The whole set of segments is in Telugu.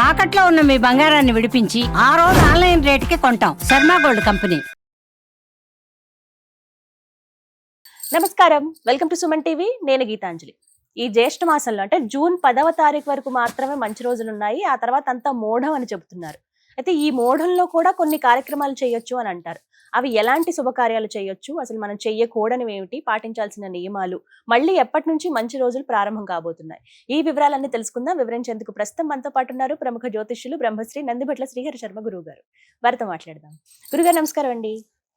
తాకట్లో ఉన్న మీ బంగారాన్ని విడిపించి ఆ రోజు ఆన్లైన్ రేటుకి కొంటాం. Sharma gold company. నమస్కారం, వెల్కమ్ టు సుమన్ టీవీ. నేను గీతాంజలి. ఈ జ్యేష్ఠ మాసంలో అంటే జూన్ 10వ తారీఖు వరకు మాత్రమే మంచి రోజులు ఉన్నాయి. ఆ తర్వాత అంతా మోఢం అని చెబుతున్నారు. అయితే ఈ మోఢంలో కూడా కొన్ని కార్యక్రమాలు చేయొచ్చు అని అంటారు. అవి ఎలాంటి శుభకార్యాలు చేయొచ్చు, అసలు మనం చెయ్యకూడనివి ఏమిటి, పాటించాల్సిన నియమాలు, మళ్ళీ ఎప్పటి నుంచి మంచి రోజులు ప్రారంభం కాబోతున్నాయి, ఈ వివరాలన్నీ తెలుసుకుందాం. వివరించేందుకు ప్రస్తుతం మనతో పాటు ఉన్నారు ప్రముఖ జ్యోతిష్యులు బ్రహ్మశ్రీ నందిభట్ల శ్రీహరి శర్మ గురువు గారు. వారితో మాట్లాడదాం. గురుగారు నమస్కారం అండి.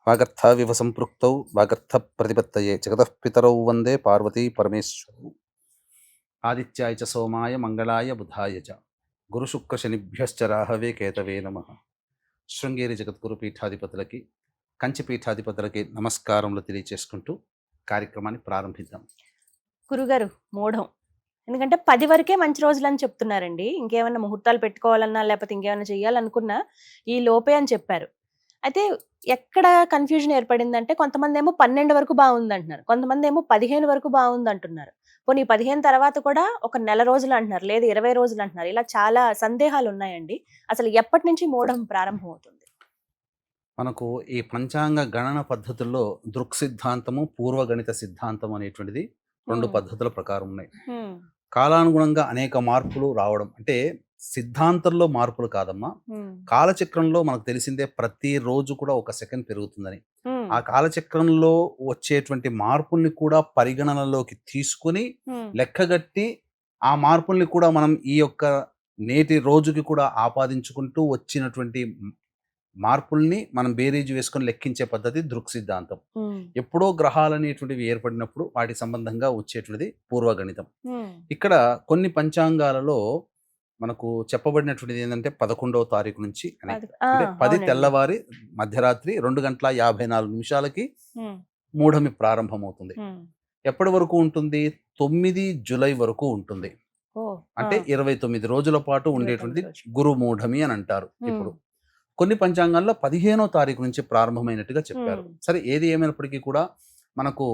వాగర్థ వివ సంపృక్తౌ వాగర్థ ప్రతిపత్తయే జగతః పితరౌ వందే పార్వతీ పరమేశ్వరౌ. ఆదిత్యాయ చ సోమాయ మంగళాయ బుధాయ చ గురు శుక్ర శనిభ్యశ్చ రాహవే కేతవే నమః. శృంగేరి జగద్గురు పీఠాధిపతులకి, కంచి పీఠాధిపతులకి నమస్కారములు తెలియచేసుకుంటూ కార్యక్రమాన్ని ప్రారంభిద్దాం. గురుగారు, మోఢం ఎందుకంటే 10 వరకే మంచి రోజులు అని చెప్తున్నారండి. ఇంకేమైనా ముహూర్తాలు పెట్టుకోవాలన్నా లేకపోతే ఇంకేమైనా చెయ్యాలనుకున్నా ఈ లోపే అని చెప్పారు. అయితే ఎక్కడ కన్ఫ్యూజన్ ఏర్పడిందంటే కొంతమంది ఏమో 12 వరకు బాగుంది అంటున్నారు, కొంతమంది ఏమో 15 వరకు బాగుంది అంటున్నారు, పోనీ 15 తర్వాత కూడా ఒక నెల రోజులు అంటున్నారు, లేదు 20 రోజులు అంటున్నారు. ఇలా చాలా సందేహాలు ఉన్నాయండి. అసలు ఎప్పటి నుంచి మోఢం ప్రారంభం అవుతుంది? మనకు ఈ పంచాంగ గణన పద్ధతుల్లో దృక్ సిద్ధాంతము, పూర్వగణిత సిద్ధాంతం అనేటువంటిది రెండు పద్ధతుల ప్రకారం ఉన్నాయి. కాలానుగుణంగా అనేక మార్పులు రావడం అంటే సిద్ధాంతంలో మార్పులు కాదమ్మా, కాలచక్రంలో మనకు తెలిసిందే ప్రతి రోజు కూడా 1 సెకండ్ పెరుగుతుందని. ఆ కాలచక్రంలో వచ్చేటువంటి మార్పుల్ని కూడా పరిగణనలోకి తీసుకుని లెక్కగట్టి ఆ మార్పుల్ని కూడా మనం ఈ యొక్క నేటి రోజుకి కూడా ఆపాదించుకుంటూ వచ్చినటువంటి మార్పుల్ని మనం బేరీజు వేసుకొని లెక్కించే పద్ధతి దృక్ సిద్ధాంతం. ఎప్పుడో గ్రహాలు అనేటువంటివి ఏర్పడినప్పుడు వాటి సంబంధంగా వచ్చేటువంటిది పూర్వగణితం. ఇక్కడ కొన్ని పంచాంగాలలో మనకు చెప్పబడినటువంటిది ఏంటంటే 11వ తారీఖు నుంచి అంటే 10 తెల్లవారి మధ్యరాత్రి 2:54 మూఢమి ప్రారంభమవుతుంది. ఎప్పటి వరకు ఉంటుంది? 9 జూలై వరకు ఉంటుంది. అంటే 29 రోజుల పాటు ఉండేటువంటిది గురు మూఢమి అని అంటారు. ఇప్పుడు కొన్ని పంచాంగాల్లో 15వ తారీఖు నుంచి ప్రారంభమైనట్టుగా చెప్పారు. సరే, ఏది ఏమైనప్పటికీ కూడా మనకు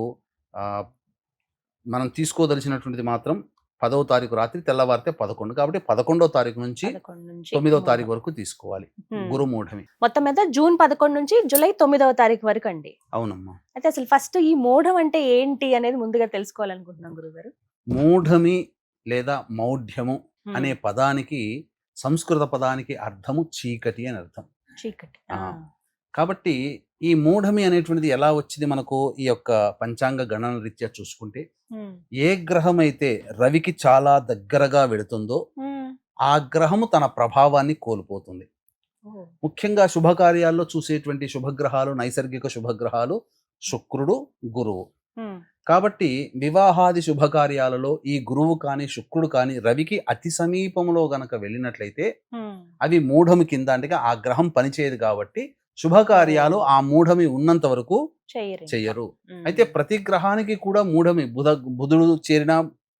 మనం తీసుకోదలిచినటువంటిది మాత్రం 10వ తారీఖు రాత్రి తెల్లవారితే 11, కాబట్టి 11వ తారీఖు నుంచి 9వ తారీఖు వరకు తీసుకోవాలి గురు మూఢమి. మొత్తం మీద జూన్ 11 నుంచి జూలై 9వ తారీఖు వరకు అండి. అవునమ్మా. అయితే అసలు ఫస్ట్ ఈ మోఢం అంటే ఏంటి అనేది ముందుగా తెలుసుకోవాలనుకుంటున్నాం గురుగారు. మూఢమి లేదా మౌఢ్యము అనే పదానికి, సంస్కృత పదానికి అర్థము చీకటి అని అర్థం. చీకటి. కాబట్టి ఈ మూఢమి అనేటువంటిది ఎలా వచ్చింది మనకు ఈ యొక్క పంచాంగ గణన రీత్యా చూసుకుంటే, ఏ గ్రహం అయితే రవికి చాలా దగ్గరగా వెళుతుందో ఆ గ్రహము తన ప్రభావాన్ని కోల్పోతుంది. ముఖ్యంగా శుభకార్యాల్లో చూసేటువంటి శుభగ్రహాలు, నైసర్గిక శుభగ్రహాలు శుక్రుడు, గురువు. కాబట్టి వివాహాది శుభకార్యాలలో ఈ గురువు కానీ శుక్రుడు కానీ రవికి అతి సమీపంలో గనక వెళ్ళినట్లయితే అవి మూఢమి కింద, అంటే ఆ గ్రహం పనిచేయదు. కాబట్టి శుభకార్యాలు ఆ మూఢమి ఉన్నంత వరకు చెయ్యరు. అయితే ప్రతి గ్రహానికి కూడా మూఢమి, బుధుడు చేరినా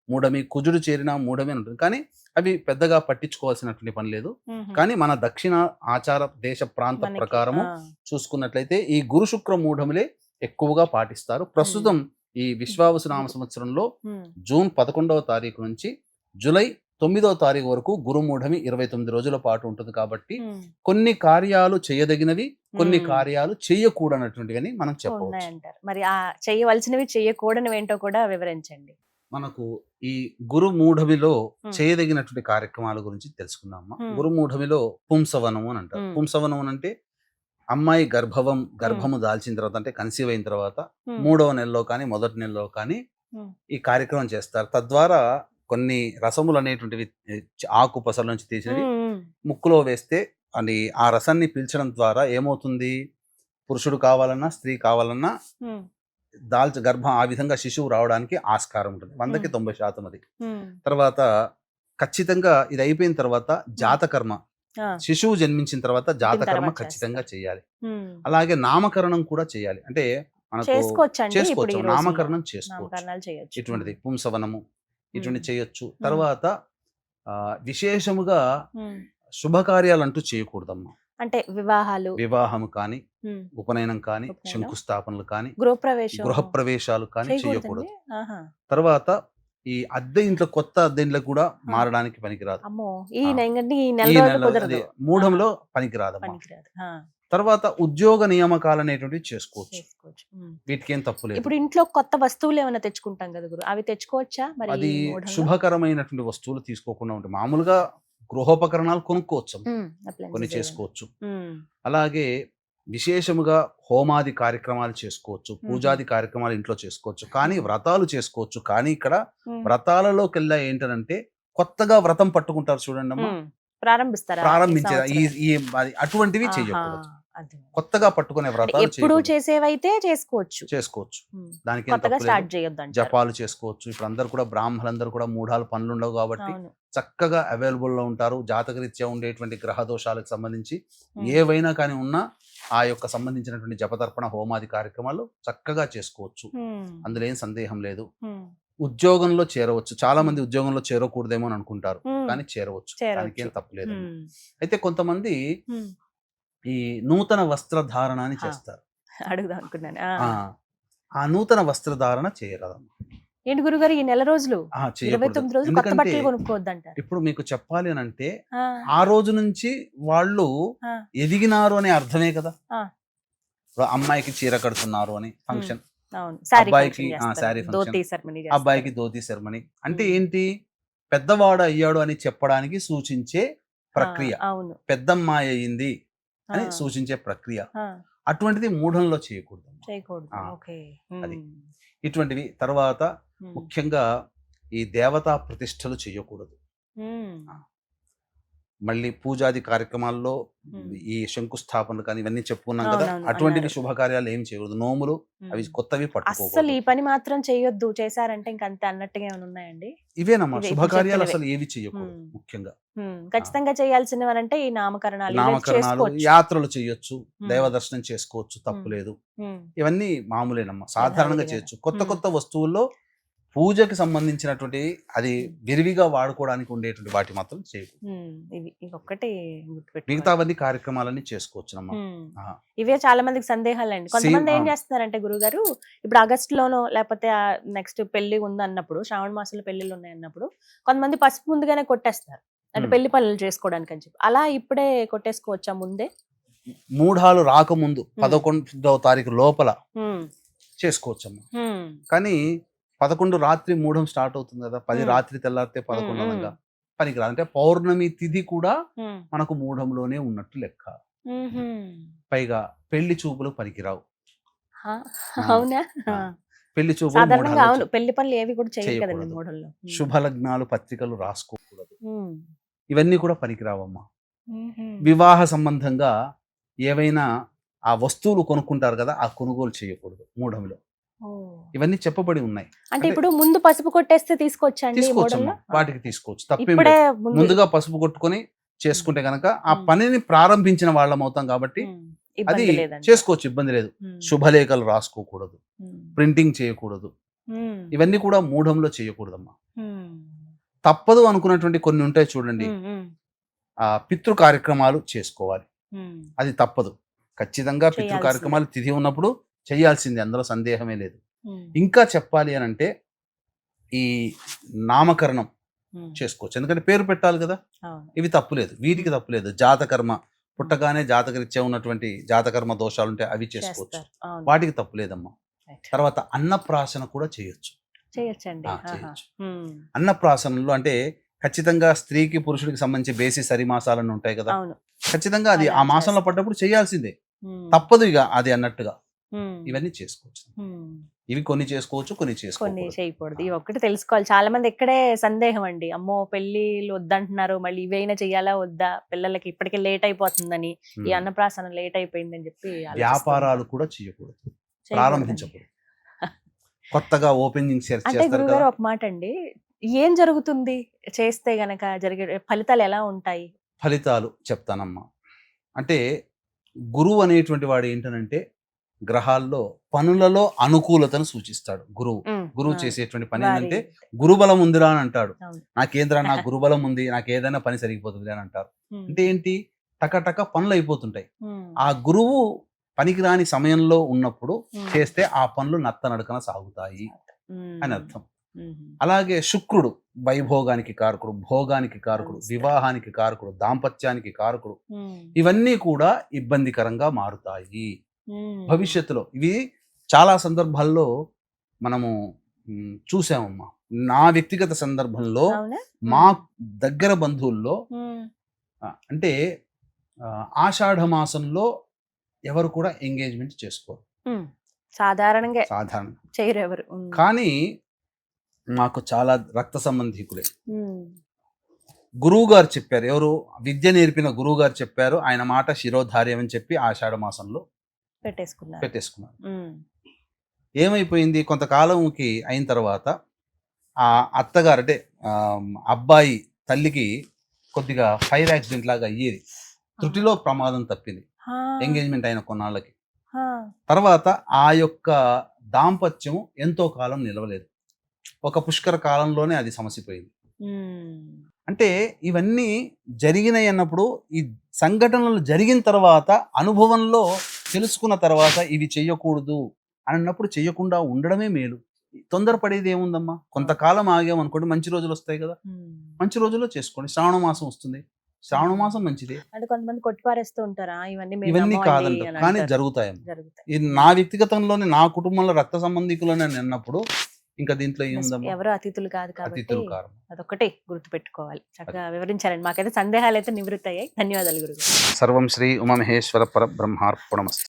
మూఢమి, కుజుడు చేరినా మూఢమి అని ఉంటుంది. కానీ అవి పెద్దగా పట్టించుకోవాల్సినటువంటి పని లేదు. కానీ మన దక్షిణ ఆచార దేశ ప్రాంత ప్రకారము చూసుకున్నట్లయితే ఈ గురు శుక్ర మూఢములే ఎక్కువగా పాటిస్తారు. ప్రస్తుతం ఈ విశ్వావసునామ సంవత్సరంలో జూన్ 11వ తారీఖు నుంచి జూలై 9వ తారీఖు వరకు గురుమూఢమి 29 రోజుల పాటు ఉంటుంది. కాబట్టి కొన్ని కార్యాలు చేయదగినవి, కొన్ని కార్యాలు చేయకూడనటువంటివి అని మనం చెప్పవచ్చు. మరి ఆ చేయవలసినవి చేయకూడనివి ఏంటో కూడా వివరించండి. మనకు ఈ గురుమూఢమిలో చేయదగినటువంటి కార్యక్రమాల గురించి తెలుసుకుందామా. గురుమూఢమిలో పుంసవనము అని అంటారు. పుంసవనం అంటే అమ్మాయి గర్భము దాల్చిన తర్వాత, అంటే కన్సీవ్ అయిన తర్వాత 3వ నెలలో కానీ 1వ నెలలో కానీ ఈ కార్యక్రమం చేస్తారు. తద్వారా కొన్ని రసములు అనేటువంటివి ఆకు పసల నుంచి తీసినవి ముక్కులో వేస్తే అని ఆ రసాన్ని పీల్చడం ద్వారా ఏమవుతుంది, పురుషుడు కావాలన్నా స్త్రీ కావాలన్నా గర్భం ఆ విధంగా శిశువు రావడానికి ఆస్కారం ఉంటుంది. 100కి 90% అది. తర్వాత ఖచ్చితంగా ఇది అయిపోయిన తర్వాత జాతకర్మ, శిశువు జన్మించిన తర్వాత జాతకర్మ ఖచ్చితంగా చేయాలి. అలాగే నామకరణం కూడా చేయాలి. అంటే మనకు చేసుకోవచ్చు, నామకరణం చేసుకోవచ్చు. ఇటువంటిది పుంసవనము ఇటువంటి చేయొచ్చు. తర్వాత విశేషముగా శుభకార్యాలు అంటూ చేయకూడదమ్మా. అంటే వివాహము కానీ, ఉపనయనం కానీ, శంకుస్థాపనలు కానీ, గృహప్రవేశాలు కానీ చేయకూడదు. తర్వాత ఈ అద్దె ఇంట్లో కొత్త అద్దె ఇంట్లో కూడా మారడానికి పనికిరాదు. అమ్మో ఆ. ఈ ఈ నెల రోజులు నెల కుదరదు. అది మూఢంలో పనికిరాదమ్మా. పనికిరాదు. తర్వాత ఉద్యోగ నియామకాలు అనేటువంటివి చేసుకోవచ్చు. చేసుకోవచ్చు. వీటికి ఏం తప్పు లేదు. ఇప్పుడు ఇంట్లో కొత్త వస్తువులు ఏమైనా తెచ్చుకుంటాం కదా గురు, అవి తెచ్చుకోవచ్చా మరి అది ఈ మూఢంలో? శుభకరమైనటువంటి వస్తువులు తీసుకోకుండా ఉంటాయి. మామూలుగా గృహోపకరణాలు కొనుక్కోవచ్చు, Appliances కొన్ని ఏమైనా. చేసుకోవచ్చు. ఉమ్, అలాగే విశేషముగా హోమాది కార్యక్రమాలు చేసుకోవచ్చు, పూజాది కార్యక్రమాలు ఇంట్లో చేసుకోవచ్చు, కానీ వ్రతాలు చేసుకోవచ్చు. కానీ ఇక్కడ ఉమ్, వ్రతాలలోకెల్లా ఏంటనంటే కొత్తగా వ్రతం పట్టుకుంటారు చూడండి అమ్మా, ప్రారంభిస్తారా ఈ ప్రారంభించేది సంవత్సరం? అటువంటివి ఆహా, చేయకూడదు. అర్థమైంది. కొత్తగా పట్టుకునే వ్రతాలు ఎప్పుడు చేయకూడదు. చేసేవైతే చేసుకోవచ్చు. చేసుకోవచ్చు, ఉమ్, దానికి ఏం కొత్తగా తప్పు లేదు. స్టార్ట్ చేయొద్దు అంటారు. జపాలు చేసుకోవచ్చు. ఇప్పుడు అందరు కూడా బ్రాహ్మణులందరూ కూడా మూఢాలు పనులు ఉండవు కాబట్టి అవును. చక్కగా అవైలబుల్ లో ఉంటారు. జాతకరీత్యా ఉండేటువంటి గ్రహ దోషాలకు సంబంధించి ఉమ్, ఏవైనా కానీ ఉన్నా ఆ యొక్క సంబంధించినటువంటి జపతర్పణ హోమాది కార్యక్రమాలు చక్కగా చేసుకోవచ్చు. ఉమ్, అందులో ఏం సందేహం లేదు. ఉమ్, ఉద్యోగంలో చేరవచ్చు. చాలా మంది ఉద్యోగంలో చేరకూడదేమో అని అనుకుంటారు, ఉమ్, కానీ చేరవచ్చు. చేరవచ్చు. దానికి ఏం తప్పలేదు. ఉమ్, అయితే కొంతమంది ఉమ్. ఈ నూతన వస్త్రధారణ అని హా. చేస్తారు. అడుగుదాం అనుకున్నాను. ఆ నూతన వస్త్రధారణ చేయరాదమ్మా. ఏంటి గురుగారు ఈ నెల రోజులు చేయకూడదు. 29 రోజులు కొత్త ఎందుకంటే బట్టలు కొనుక్కోవద్దు అంటారు. ఇప్పుడు మీకు చెప్పాలి అని అంటే ఆ రోజు నుంచి వాళ్ళు ఎదిగినారు అనే అర్థమే కదా. ఆ. ఇప్పుడు అమ్మాయికి చీర కడుతున్నారు అని ఫంక్షన్, అవును, శారీ అబ్బాయికి, ఫంక్షన్ చేస్తారు. శారీ ఫంక్షన్. ధోతీ సెరమనీ చేస్తారు. అబ్బాయికి ధోతి సెరమనీ. అంటే ఏంటి, పెద్దవాడు అయ్యాడు అని చెప్పడానికి సూచించే ప్రక్రియ. అవును, పెద్దమ్మాయి అయ్యింది అని సూచించే ప్రక్రియ. అటువంటిది మూఢంలో చేయకూడదు. చేయకూడదు. ఆ. ఓకే. అది. ఇటువంటివి తర్వాత ముఖ్యంగా ఈ దేవతా ప్రతిష్టలు చేయకూడదు. మళ్ళీ పూజాది కార్యక్రమాల్లో ఈ శంకుస్థాపనలు కానీ ఇవన్నీ చెప్పుకున్నాం కదా, అవునవును, అటువంటి అన్నారు. శుభకార్యాలు ఏం చేయకూడదు. నోములు అవి కొత్తవి అస్సలు పట్టుకోకూడదు. ఈ పని మాత్రం చేయొద్దు, చేశారంటే ఇంక అంతే అన్నట్టుగా ఏమైనా ఉన్నాయండి? ఇవేనమ్మా ఇవే, శుభకార్యాలు ఇప్పుడు అసలు ఏవి చేయకూడదు. ముఖ్యంగా ఖచ్చితంగా చేయాల్సినవి అంటే ఈ నామకరణాలు ఇవే నామకరణాలు, చేసుకోవచ్చు. యాత్రలు చేయొచ్చు, ఉమ్. దైవ దర్శనం చేసుకోవచ్చు, తప్పులేదు. ఉమ్, ఇవన్నీ మామూలేనమ్మా, సాధారణంగా యథావిధిగా. చేయొచ్చు. కొత్త ఉమ్. కొత్త వస్తువుల్లో పూజకి సంబంధించినటువంటి అది విరివిగా వాడుకోవడానికి ఉండేటువంటి వాటి మాత్రం చేయకూడదు. ఇవి ఒక్కటి గుర్తుపెట్టుకోవాలి. మిగతావన్నీ కార్యక్రమాలన్నీ చేసుకోవచ్చునమ్మా. ఆహా. ఇవే చాలా మందికి సందేహాలు అండి. కొంతమంది ఏం ఆ. చేస్తున్నారంటే గురుగారు, ఇప్పుడు ఆగస్ట్ లోనో లేకపోతే నెక్స్ట్ పెళ్లి ఉంది అన్నప్పుడు, శ్రావణ మాసంలో పెళ్లిళ్ళు ఉన్నాయి అన్నప్పుడు కొంతమంది పసుపు ముందుగానే కొట్టేస్తారు, అంటే పెళ్లి పనులు చేసుకోవడానికి అని చెప్పి. అలా ఇప్పుడే కొట్టేసుకోవచ్చా ముందే? మూఢాలు రాకముందు 11వ తారీఖు లోపల చేసుకోవచ్చమ్మా. కానీ 11 రాత్రి మూఢం స్టార్ట్ అవుతుంది కదా, 10 రాత్రి తెల్లారితే 11 అనగా పనికిరాదు. అంటే పౌర్ణమి తిథి కూడా మనకు మూఢంలోనే ఉన్నట్టు లెక్క. పైగా పెళ్లి చూపులు పనికిరావు. అవునా? పెళ్లి చూపులు సాధారణంగా మూఢాలు అవును, పెళ్లి పనులు ఏవి కూడా చేయరు కదండి చేయకూడదు. మూఢంలో. శుభలగ్నాలు పత్రికలు రాసుకోకూడదు. ఇవన్నీ కూడా పనికిరావమ్మా. వివాహ సంబంధంగా ఏవైనా ఆ వస్తువులు కొనుక్కుంటారు కదా, ఆ కొనుగోలు చేయకూడదు మూఢంలో. ఇవన్నీ చెప్పబడి ఉన్నాయి. అంటే ఇప్పుడు ముందు పసుపు కొట్టేస్తే తీసుకోవచ్చండి తీసుకోవచ్చమ్మా, వాటికి తీసుకోవచ్చు, తప్పేం ఇప్పుడే లేదు. ముందు ముందుగా పసుపు కొట్టుకొని చేసుకుంటే గనక ఆ పనిని ప్రారంభించిన వాళ్ళం అవుతాం కాబట్టి అది ఇబ్బంది లేదండి. చేసుకోవచ్చు, ఇబ్బంది లేదు. శుభలేఖలు రాసుకోకూడదు, ప్రింటింగ్ చేయకూడదు, ఇవన్నీ కూడా మూఢంలో చేయకూడదమ్మా. తప్పదు అనుకున్నటువంటి కొన్ని ఉంటాయి చూడండి, ఆ పితృ కార్యక్రమాలు చేసుకోవాలి, అది తప్పదు. ఖచ్చితంగా పితృ చేయాల్సిందే. కార్యక్రమాలు తిథి ఉన్నప్పుడు చేయాల్సిందే, అందులో సందేహమే లేదు. ఇంకా చెప్పాలి అని అంటే ఈ నామకరణం చేసుకోవచ్చు, ఎందుకంటే పేరు పెట్టాలి కదా, ఇవి తప్పులేదు, వీటికి తప్పులేదు. జాతకర్మ, పుట్టగానే జాతకరీత్యా ఉన్నటువంటి జాతకర్మ దోషాలు ఉంటే అవి చేసుకోవచ్చు, వాటికి తప్పులేదమ్మా. తర్వాత అన్నప్రాసన కూడా చేయొచ్చు. చేయొచ్చండి. చేయొచ్చు. అన్నప్రాసనలో అంటే ఖచ్చితంగా స్త్రీకి పురుషుడికి సంబంధించి బేసి సరిమాసాలను ఉంటాయి కదా, ఖచ్చితంగా అది ఆ మాసంలో పడ్డప్పుడు చేయాల్సిందే, తప్పదు ఇక అది అన్నట్టుగా. ఇవన్నీ చేసుకోవచ్చు. ఇవి కొన్ని చేసుకోవచ్చు, కొన్ని కొన్ని చేసుకోవచ్చు. చేయకూడదు. ఇవి ఒక్కటి తెలుసుకోవాలి. చాలా మంది ఇక్కడే సందేహం అండి, అమ్మో పెళ్లిళ్ళు వద్దంటున్నారు, మళ్ళీ ఇవైనా చెయ్యాలా వద్దా, పిల్లలకి ఇప్పటికే లేట్ అయిపోతుందని, ఈ అన్నప్రాసన లేట్ అయిపోయిందని చెప్పి వ్యాపారాలు కూడా చేయకూడదు, ప్రారంభించకూడదు. కొత్తగా ఓపెనింగ్ అంటే చేస్తారు గురుగారు కదా, ఒక మాట అండి, ఏం జరుగుతుంది చేస్తే గనక జరిగే ఫలితాలు ఎలా ఉంటాయి? ఫలితాలు చెప్తానమ్మా. అంటే గురువు అనేటువంటి వాడు ఏంటనంటే గ్రహాల్లో పనులలో అనుకూలతను సూచిస్తాడు. గురువు చేసేటువంటి పని ఏంటంటే గురుబలం ఉందిరా అని అంటాడు. నాకేంద్రా, నాకు గురుబలం ఉంది, నాకు ఏదైనా పని సరిగిపోతుంది అని అంటారు. అంటే ఏంటి, టకటక పనులు అయిపోతుంటాయి. ఆ గురువు పనికిరాని సమయంలో ఉన్నప్పుడు చేస్తే ఆ పనులు నత్తనడకన సాగుతాయి అని అర్థం. అలాగే శుక్రుడు వైభోగానికి కారకుడు, భోగానికి కారకుడు, నమస్తే. వివాహానికి కారకుడు, దాంపత్యానికి కారకుడు. ఇవన్నీ కూడా ఇబ్బందికరంగా మారుతాయి భవిష్యత్తులో. ఇవి చాలా సందర్భాల్లో మనము చూసామమ్మా. నా వ్యక్తిగత సందర్భంలో అవునా? మా దగ్గర బంధువుల్లో అంటే ఆషాఢ మాసంలో ఎవరు కూడా ఎంగేజ్మెంట్ చేసుకోరు సాధారణంగా సాధారణ. చేయరు ఎవరు. కానీ మాకు చాలా రక్త సంబంధికులే గురువు గారు చెప్పారు, ఎవరు విద్య నేర్పిన గురువు గారు చెప్పారు, ఆయన మాట శిరోధార్యం అని చెప్పి ఆషాఢ మాసంలో పెట్టేసుకున్నారు. ఏమైపోయింది, కొంతకాలంకి అయిన తర్వాత ఆ అత్తగారు అంటే అబ్బాయి తల్లికి కొద్దిగా ఫైర్ యాక్సిడెంట్ లాగా అయ్యేది, త్రుటిలో ప్రమాదం తప్పింది ఎంగేజ్మెంట్ అయిన కొన్నాళ్ళకి. తర్వాత ఆ యొక్క దాంపత్యం ఎంతో కాలం నిలవలేదు, ఒక పుష్కర కాలంలోనే అది సమసిపోయింది. అంటే ఇవన్నీ జరిగినాయి అన్నప్పుడు, ఈ సంఘటనలు జరిగిన తర్వాత అనుభవంలో తెలుసుకున్న తర్వాత ఇవి చెయ్యకూడదు అన్నప్పుడు చెయ్యకుండా ఉండడమే మేలు. తొందరపడేది ఏముందమ్మా, కొంతకాలం ఆగామనుకోండి మంచి రోజులు వస్తాయి కదా, మంచి రోజుల్లో చేసుకోండి. శ్రావణ మాసం వస్తుంది, శ్రావణ మాసం మంచిదే. అంటే కొంతమంది కొట్టిపారేస్తూ ఉంటారా ఇవన్నీ కాదంట, కానీ జరుగుతాయమ్మా. ఇది నా వ్యక్తిగతంలోనే, నా కుటుంబంలో రక్త సంబంధికులోనే అన్నప్పుడు ఇంకా దీంట్లో ఏముందమ్మా, ఎవరు అతిథులు కాదు కాబట్టి అతిథులు కారం. అదొకటే గుర్తు పెట్టుకోవాలి. చక్కగా వివరించారండి, మాకైతే సందేహాలు అయితే నివృత్తి అయ్యాయి. ధన్యవాదాలు గురుగారు. సర్వం శ్రీ ఉమామహేశ్వర పరబ్రహ్మార్పణమస్తు.